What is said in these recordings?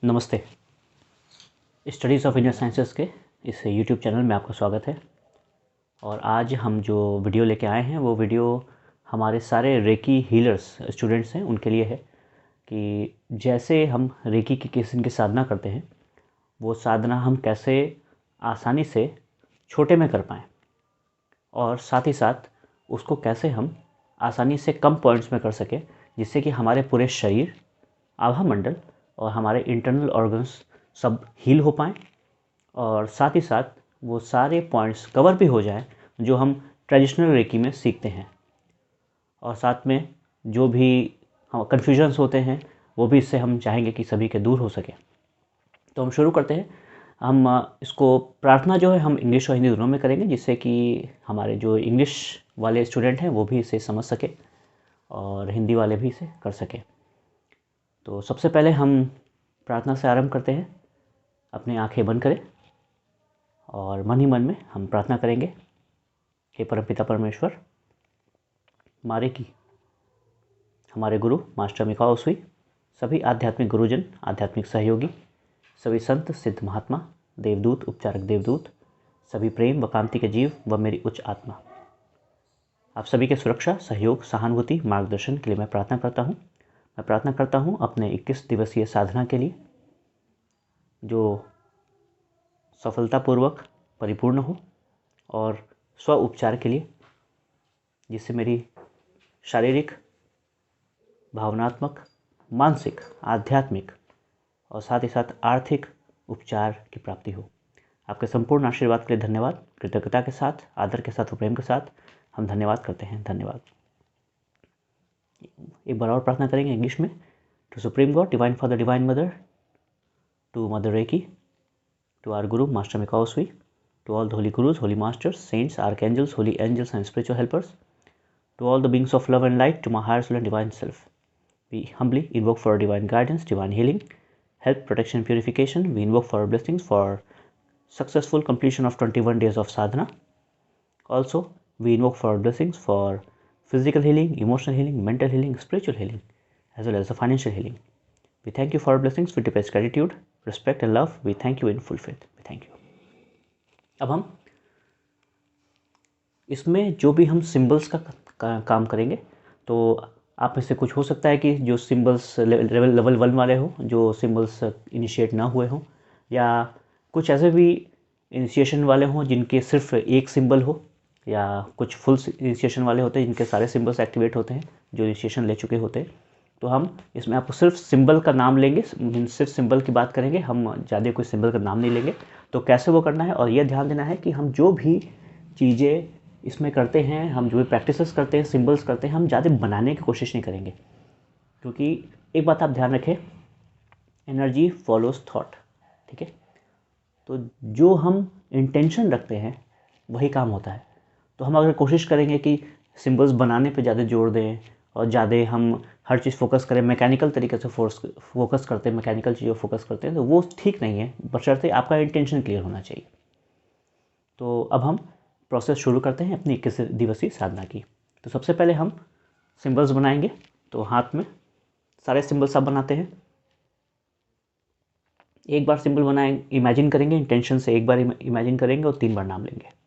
नमस्ते। Studies of Indian sciences के इस यूट्यूब चैनल में आपका स्वागत है। और आज हम जो वीडियो लेके आए हैं वो वीडियो हमारे सारे रेकी हीलर्स स्टूडेंट्स हैं उनके लिए है कि जैसे हम रेकी की किस्म की साधना करते हैं वो साधना हम कैसे आसानी से छोटे में कर पाएँ और साथ ही साथ उसको कैसे हम आसानी से कम पॉइंट्स में कर सकें, जिससे कि हमारे पूरे शरीर, आभा मंडल और हमारे इंटरनल ऑर्गन्स सब हील हो पाएँ और साथ ही साथ वो सारे पॉइंट्स कवर भी हो जाएं जो हम ट्रेडिशनल रेकी में सीखते हैं। और साथ में जो भी हम कन्फ्यूजन्स होते हैं वो भी इससे हम चाहेंगे कि सभी के दूर हो सके। तो हम शुरू करते हैं। हम इसको प्रार्थना जो है हम इंग्लिश और हिंदी दोनों में करेंगे, जिससे कि हमारे जो इंग्लिश वाले स्टूडेंट हैं वो भी इसे समझ सके और हिंदी वाले भी इसे कर सके। तो सबसे पहले हम प्रार्थना से आरंभ करते हैं। अपनी आंखें बंद करें और मन ही मन में हम प्रार्थना करेंगे। हे परमपिता परमेश्वर, मारे की हमारे गुरु मास्टर मिकाओ सुई, सभी आध्यात्मिक गुरुजन, आध्यात्मिक सहयोगी, सभी संत सिद्ध महात्मा, देवदूत, उपचारक देवदूत, सभी प्रेम व कांति के जीव व मेरी उच्च आत्मा, आप सभी के सुरक्षा, सहयोग, सहानुभूति, मार्गदर्शन के लिए मैं प्रार्थना करता हूँ। मैं प्रार्थना करता हूँ अपने 21 दिवसीय साधना के लिए, जो सफलतापूर्वक परिपूर्ण हो, और स्व उपचार के लिए, जिससे मेरी शारीरिक, भावनात्मक, मानसिक, आध्यात्मिक और साथ ही साथ आर्थिक उपचार की प्राप्ति हो। आपके संपूर्ण आशीर्वाद के लिए धन्यवाद। कृतज्ञता के साथ, आदर के साथ और प्रेम के साथ हम धन्यवाद करते हैं। धन्यवाद। एक बार और प्रार्थना करेंगे इंग्लिश में। To supreme God, divine father, divine mother, to mother recce, to our Guru, Master Mikao Sui, to all the holy gurus, holy masters, saints, archangels, holy angels and spiritual helpers, to all the beings of love and light, to my higher soul and divine self. We humbly invoke for divine guidance, divine healing, help, protection, purification. We invoke for blessings for successful completion of 21 days of sadhana. Also, we invoke for blessings for physical healing, emotional healing, mental healing, spiritual healing, as well as the financial healing. We thank you for blessings with deepest gratitude, respect and love. We thank you in full faith. We thank you. अब हम इसमें जो भी हम symbols का काम करेंगे, तो आप में से कुछ हो सकता है कि जो सिंबल्स लेवल 1 वाले हो, जो सिंबल्स इनिशिएट ना हुए हों, या कुछ ऐसे भी इनिशिएशन वाले हों जिनके सिर्फ एक सिंबल हो, या कुछ फुल इनिशिएशन वाले होते हैं जिनके सारे सिंबल्स एक्टिवेट होते हैं, जो इनिशिएशन ले चुके होते हैं। तो हम इसमें आपको सिर्फ सिंबल का नाम लेंगे, सिर्फ सिंबल की बात करेंगे, हम ज़्यादा कोई सिंबल का नाम नहीं लेंगे। तो कैसे वो करना है, और यह ध्यान देना है कि हम जो भी चीज़ें इसमें करते हैं, हम जो भी प्रैक्टिसेस करते हैं, सिंबल्स करते हैं, हम ज़्यादा बनाने की कोशिश नहीं करेंगे। क्योंकि एक बात आप ध्यान रखें, एनर्जी फॉलोज थॉट। ठीक है, तो जो हम इंटेंशन रखते हैं वही काम होता है। तो हम अगर कोशिश करेंगे कि सिंबल्स बनाने पे ज़्यादा जोर दें और ज़्यादा हम हर चीज़ फोकस करें, मैकेनिकल तरीके से फोकस करते हैं, मैकेनिकल चीज़ों फोकस करते हैं, तो वो ठीक नहीं है, बशर्ते आपका इंटेंशन क्लियर होना चाहिए। तो अब हम प्रोसेस शुरू करते हैं अपनी 21 दिवसीय साधना की। तो सबसे पहले हम सिंबल्स बनाएंगे। तो हाथ में सारे सिंबल्स आप बनाते हैं, एक बार सिंबल बनाएं, इमेजिन करेंगे, इंटेंशन से एक बार इमेजिन करेंगे और 3 बार नाम लेंगे।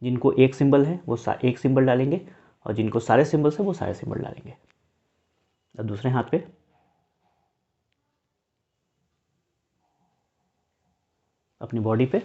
जिनको एक सिंबल है वो एक सिंबल डालेंगे, और जिनको सारे सिंबल्स है वो सारे सिंबल डालेंगे। अब दूसरे हाथ पे अपनी बॉडी पे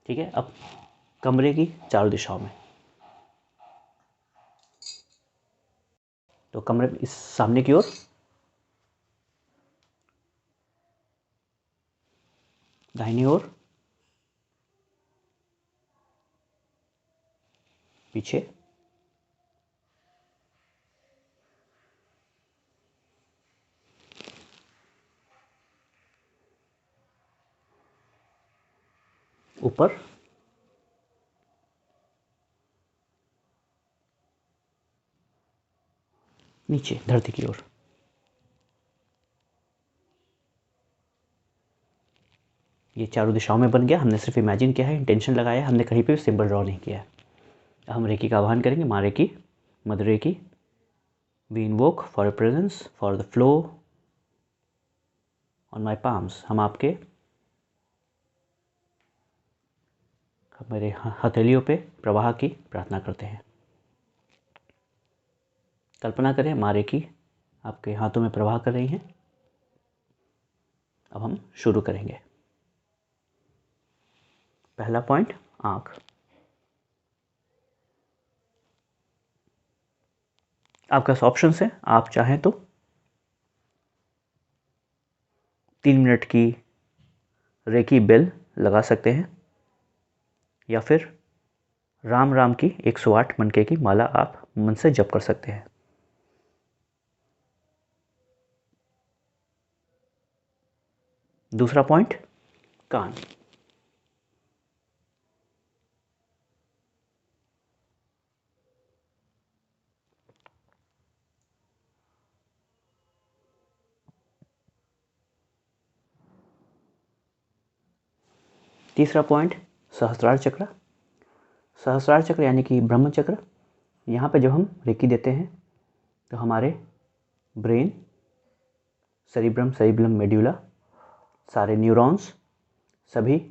ठीक है। अब कमरे की चारों दिशाओं में, तो कमरे इस सामने की ओर, दाहिनी ओर, पीछे, ऊपर, नीचे धरती की ओर। ये चारों दिशाओं में बन गया। हमने सिर्फ इमेजिन किया है, इंटेंशन लगाया, हमने कहीं पे भी सिंबल ड्रॉ नहीं किया है। हम रेकी का आह्वान करेंगे, माँ Reiki, mother Reiki, we invoke for a presence for the flow on my palms. हम आपके मेरे हथेलियों पे प्रवाह की प्रार्थना करते हैं। कल्पना करें माँ रेकी आपके हाथों में प्रवाह कर रही हैं। अब हम शुरू करेंगे। पहला पॉइंट, आँख। आपके पास ऑप्शन है, आप चाहें तो 3 मिनट की रेकी बेल लगा सकते हैं, या फिर राम राम की 108 मनके की माला आप मन से जप कर सकते हैं। दूसरा पॉइंट, कान। तीसरा पॉइंट, सहस्त्रार चक्र। सहस्त्रार चक्र यानी कि ब्रह्म चक्र। यहाँ पे जब हम रेकी देते हैं तो हमारे ब्रेन, सेरिब्रम मेड्यूला, सारे न्यूरॉन्स सभी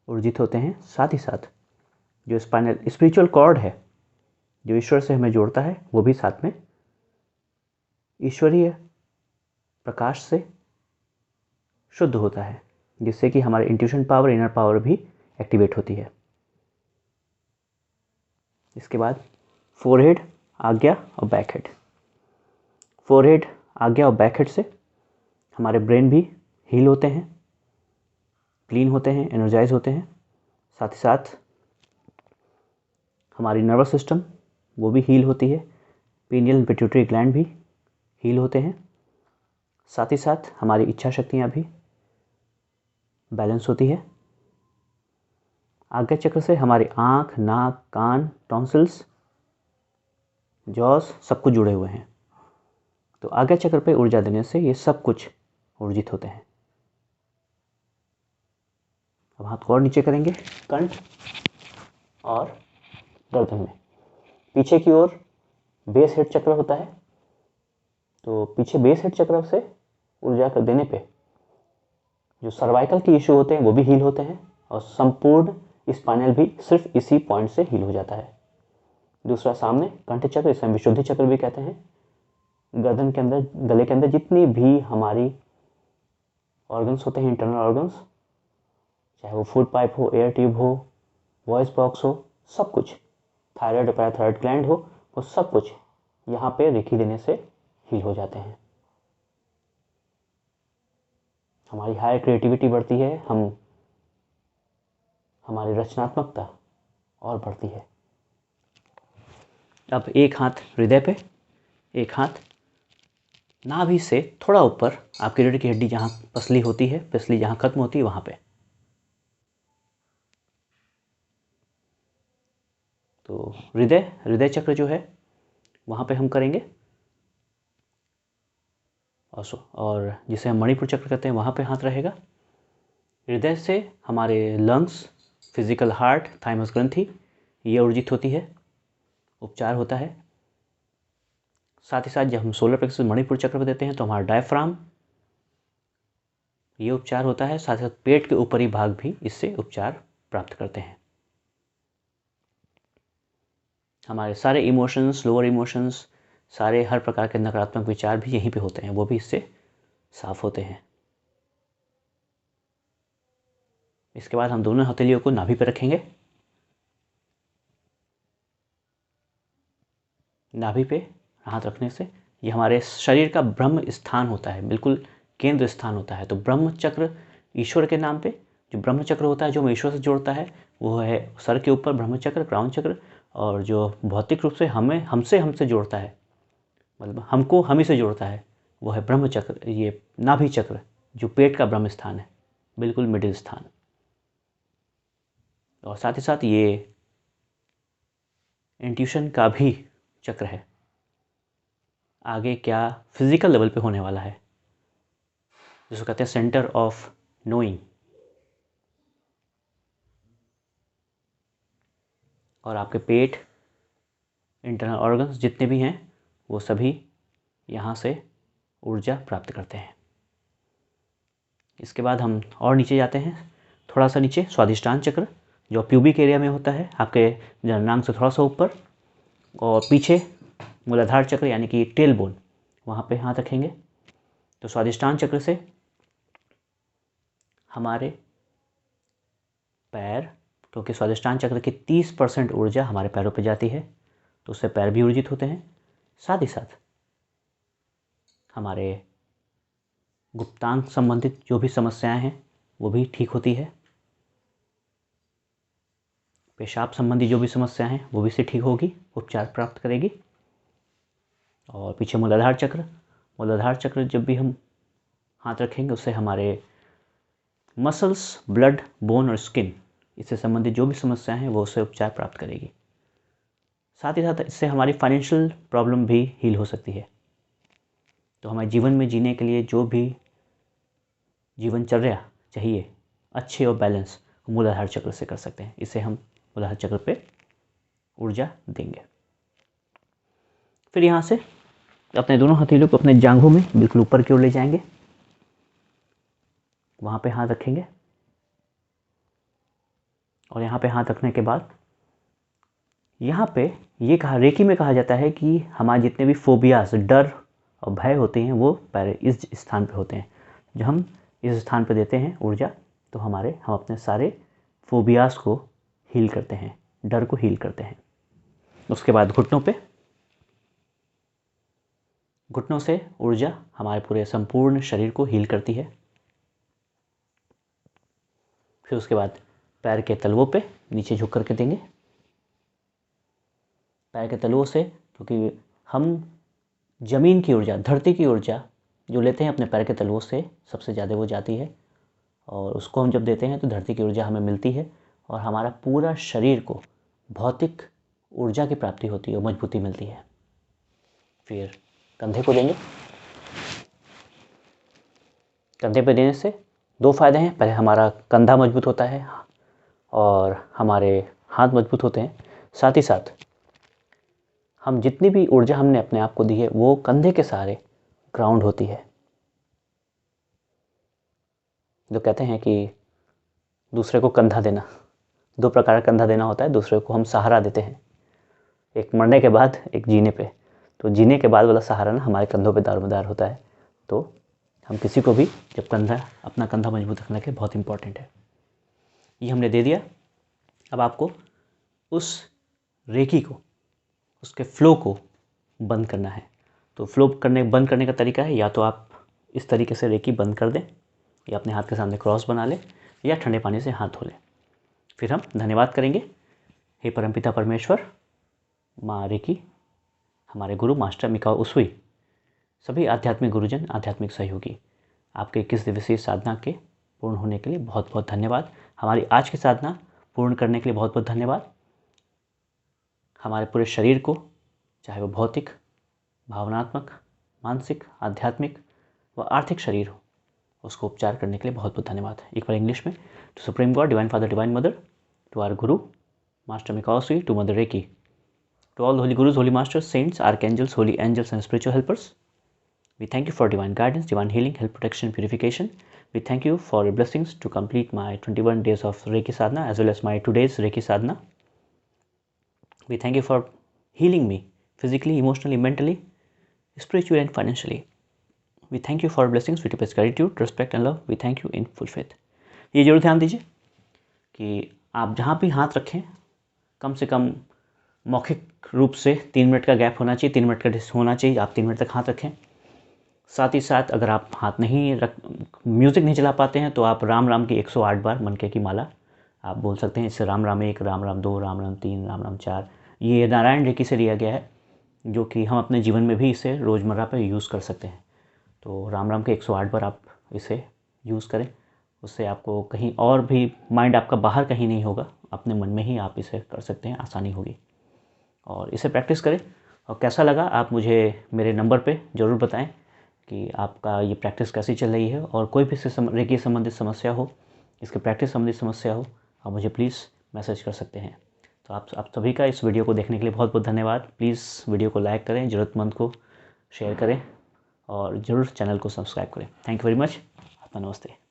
ऊर्जित होते हैं। साथ ही साथ जो स्पिरिचुअल कॉर्ड है जो ईश्वर से हमें जोड़ता है, वो भी साथ में ईश्वरीय प्रकाश से शुद्ध होता है, जिससे कि हमारे इंट्यूशन पावर, इनर पावर भी एक्टिवेट होती है। इसके बाद फोरहेड, आज्ञा और बैकहेड। फोरहेड, आज्ञा और बैकहेड से हमारे ब्रेन भी हील होते हैं, क्लीन होते हैं, एनर्जाइज होते हैं। साथ ही साथ हमारी नर्वस सिस्टम वो भी हील होती है, पीनियल एंड पिट्यूटरी ग्लैंड भी हील होते हैं। साथ ही साथ हमारी इच्छा शक्तियाँ भी बैलेंस होती है। आज्ञा चक्र से हमारी आँख, नाक, कान, टॉन्सिल्स, जॉस सब कुछ जुड़े हुए हैं। तो आज्ञा चक्र पे ऊर्जा देने से ये सब कुछ ऊर्जित होते हैं। अब हाथ को और नीचे करेंगे, कंठ और गर्दन में। पीछे की ओर बेस हेड चक्र होता है, तो पीछे बेस हेड चक्र से ऊर्जा कर देने पे जो सर्वाइकल के इश्यू होते हैं वो भी हील होते हैं, और संपूर्ण स्पाइनल भी सिर्फ इसी पॉइंट से हील हो जाता है। दूसरा सामने कंठ चक्र, इसे हम विशुद्धि चक्र भी कहते हैं। गर्दन के अंदर, गले के अंदर जितनी भी हमारी ऑर्गन्स होते हैं, इंटरनल ऑर्गन्स, चाहे वो फूड पाइप हो, एयर ट्यूब हो, वॉइस बॉक्स हो, सब कुछ, थायराइड और पैराथायराइड ग्लैंड हो, वो सब कुछ यहाँ पे रेकी देने से हील हो जाते हैं। हमारी हाई क्रिएटिविटी बढ़ती है, हमारी रचनात्मकता और बढ़ती है। अब एक हाथ हृदय पे, एक हाथ नाभि से थोड़ा ऊपर, आपकी रीढ़ की हड्डी जहाँ पसली होती है, पसली जहाँ खत्म होती है, वहाँ पे। तो हृदय चक्र जो है वहाँ पे हम करेंगे, और जिसे हम मणिपुर चक्र कहते हैं वहाँ पे हाथ रहेगा। हृदय से हमारे लंग्स, फिजिकल हार्ट, थाइमस ग्रंथि ये ऊर्जित होती है, उपचार होता है। साथ ही साथ जब हम सोलर प्लेक्सस मणिपुर चक्र पे देते हैं तो हमारा डायफ्राम, ये उपचार होता है। साथ ही साथ पेट के ऊपरी भाग भी इससे उपचार प्राप्त करते हैं। हमारे सारे इमोशंस, लोअर इमोशंस, सारे हर प्रकार के नकारात्मक विचार भी यहीं पे होते हैं, वो भी इससे साफ होते हैं। इसके बाद हम दोनों हथेलियों को नाभि पर रखेंगे। नाभि पे हाथ रखने से ये हमारे शरीर का ब्रह्म स्थान होता है, बिल्कुल केंद्र स्थान होता है। तो ब्रह्म चक्र ईश्वर के नाम पे जो ब्रह्म चक्र होता है, जो हमें ईश्वर से जोड़ता है, वो है सर के ऊपर ब्रह्म चक्र, क्राउन चक्र। और जो भौतिक रूप से हमसे जोड़ता है, मतलब हमको हम ही से जोड़ता है, वो है ब्रह्म चक्र, ये नाभि चक्र, जो पेट का ब्रह्म स्थान है, बिल्कुल मिडिल स्थान। और साथ ही साथ ये इंट्यूशन का भी चक्र है, आगे क्या फिजिकल लेवल पे होने वाला है, जिसको कहते हैं सेंटर ऑफ नोइंग। और आपके पेट, इंटरनल ऑर्गन्स जितने भी हैं वो सभी यहाँ से ऊर्जा प्राप्त करते हैं। इसके बाद हम और नीचे जाते हैं, थोड़ा सा नीचे स्वादिष्टान चक्र जो प्यूबिक एरिया में होता है, आपके जननांग से थोड़ा सा ऊपर, और पीछे मूलाधार चक्र यानी कि टेल बोन, वहाँ पे हाथ रखेंगे। तो स्वादिष्टान चक्र से हमारे पैर, क्योंकि स्वादिष्टान चक्र की 30% ऊर्जा हमारे पैरों पे जाती है, तो उससे पैर भी ऊर्जित होते हैं। साथ ही साथ हमारे गुप्तांग संबंधित जो भी समस्याएं हैं वो भी ठीक होती है। पेशाब संबंधी जो भी समस्या हैं वो भी से ठीक होगी, उपचार प्राप्त करेगी। और पीछे मूलाधार चक्र जब भी हम हाथ रखेंगे उससे हमारे मसल्स, ब्लड, बोन और स्किन, इससे संबंधित जो भी समस्याएं हैं वो उससे उपचार प्राप्त करेगी। साथ ही साथ इससे हमारी फाइनेंशियल प्रॉब्लम भी हील हो सकती है। तो हमारे जीवन में जीने के लिए जो भी जीवनचर्या चाहिए अच्छे और बैलेंस, मूलाधार चक्र से कर सकते हैं। इसे हम मूलाधार चक्र पे ऊर्जा देंगे। फिर यहाँ से अपने दोनों हथेलियों को अपने जांघों में बिल्कुल ऊपर की ओर ले जाएंगे, वहाँ पे हाथ रखेंगे। और यहाँ पे हाथ रखने के बाद यहाँ पे ये कहा, रेकी में कहा जाता है कि हमारे जितने भी फोबियाज, डर और भय होते हैं वो इस स्थान पे होते हैं। जब हम इस स्थान पे देते हैं ऊर्जा तो हम अपने सारे फोबियाज को हील करते हैं, डर को हील करते हैं। उसके बाद घुटनों से ऊर्जा हमारे पूरे संपूर्ण शरीर को हील करती है। फिर उसके बाद पैर के तलवों पे नीचे झुक करके देंगे। पैर के तलवों से, क्योंकि हम ज़मीन की ऊर्जा, धरती की ऊर्जा जो लेते हैं अपने पैर के तलवों से सबसे ज़्यादा वो जाती है, और उसको हम जब देते हैं तो धरती की ऊर्जा हमें मिलती है और हमारा पूरा शरीर को भौतिक ऊर्जा की प्राप्ति होती है और मजबूती मिलती है। फिर कंधे को देंगे। कंधे पे देने से दो फायदे हैं, पहले हमारा कंधा मजबूत होता है और हमारे हाथ मजबूत होते हैं। साथ ही साथ हम जितनी भी ऊर्जा हमने अपने आप को दी है वो कंधे के सहारे ग्राउंड होती है। जो कहते हैं कि दूसरे को कंधा देना, दो प्रकार का कंधा देना होता है। दूसरे को हम सहारा देते हैं, एक मरने के बाद, एक जीने पे। तो जीने के बाद वाला सहारा ना हमारे कंधों पे दारोमदार होता है। तो हम किसी को भी जब अपना कंधा मजबूत रखने के लिए बहुत इंपॉर्टेंट है। ये हमने दे दिया। अब आपको उस रेकी को, उसके फ्लो को बंद करना है। तो बंद करने का तरीका है, या तो आप इस तरीके से रेकी बंद कर दें, या अपने हाथ के सामने क्रॉस बना लें, या ठंडे पानी से हाथ धो लें। फिर हम धन्यवाद करेंगे। हे परमपिता परमेश्वर, माँ रेकी, हमारे गुरु मास्टर मिकाओ उसुई, सभी आध्यात्मिक गुरुजन, आध्यात्मिक सहयोगी, आपके 21 दिवसीय साधना के पूर्ण होने के लिए बहुत बहुत धन्यवाद। हमारी आज की साधना पूर्ण करने के लिए बहुत बहुत धन्यवाद। हमारे पूरे शरीर को, चाहे वो भौतिक, भावनात्मक, मानसिक, आध्यात्मिक व आर्थिक शरीर हो, उसको उपचार करने के लिए बहुत बहुत धन्यवाद। एक बार इंग्लिश में, to supreme God, divine father, divine mother, to our guru master Mikao Usui, to mother recce, to all the holy gurus, holy masters, saints, archangels, holy angels and spiritual helpers, we thank you for divine guidance, divine healing, help, protection, purification. We thank you for your blessings to complete my 21 days of Reiki sadhana as well as my today's Reiki sadhana. We thank you for healing me physically, emotionally, mentally, spiritually and financially. We thank you for blessings. We express gratitude, respect and love. We thank you in full faith. ये जरूर ध्यान दीजिए कि आप जहाँ भी हाथ रखें कम से कम मौखिक रूप से 3 मिनट का गैप होना चाहिए, 3 मिनट का होना चाहिए। आप 3 मिनट तक हाथ रखें। साथ ही साथ अगर आप हाथ म्यूज़िक नहीं चला पाते हैं तो आप राम राम की 108 बार मनके की माला आप बोल सकते हैं। इससे राम राम 1, राम राम 2, राम राम 3, राम राम 4, ये नारायण रेकी से लिया गया है, जो कि हम अपने जीवन में भी इसे रोज़मर्रा पर यूज़ कर सकते हैं। तो राम राम के 108 बार आप इसे यूज़ करें, उससे आपको कहीं और भी माइंड आपका बाहर कहीं नहीं होगा, अपने मन में ही आप इसे कर सकते हैं, आसानी होगी। और इसे प्रैक्टिस करें। और कैसा लगा आप मुझे मेरे नंबर पे ज़रूर बताएं कि आपका ये प्रैक्टिस कैसी चल रही है। और कोई भी रेकी संबंधित समस्या हो, इसके प्रैक्टिस संबंधित समस्या हो, आप मुझे प्लीज़ मैसेज कर सकते हैं। तो आप सभी का इस वीडियो को देखने के लिए बहुत बहुत धन्यवाद। प्लीज़ वीडियो को लाइक करें, ज़रूरतमंद को शेयर करें और ज़रूर चैनल को सब्सक्राइब करें। Thank you very much. आपका नमस्ते।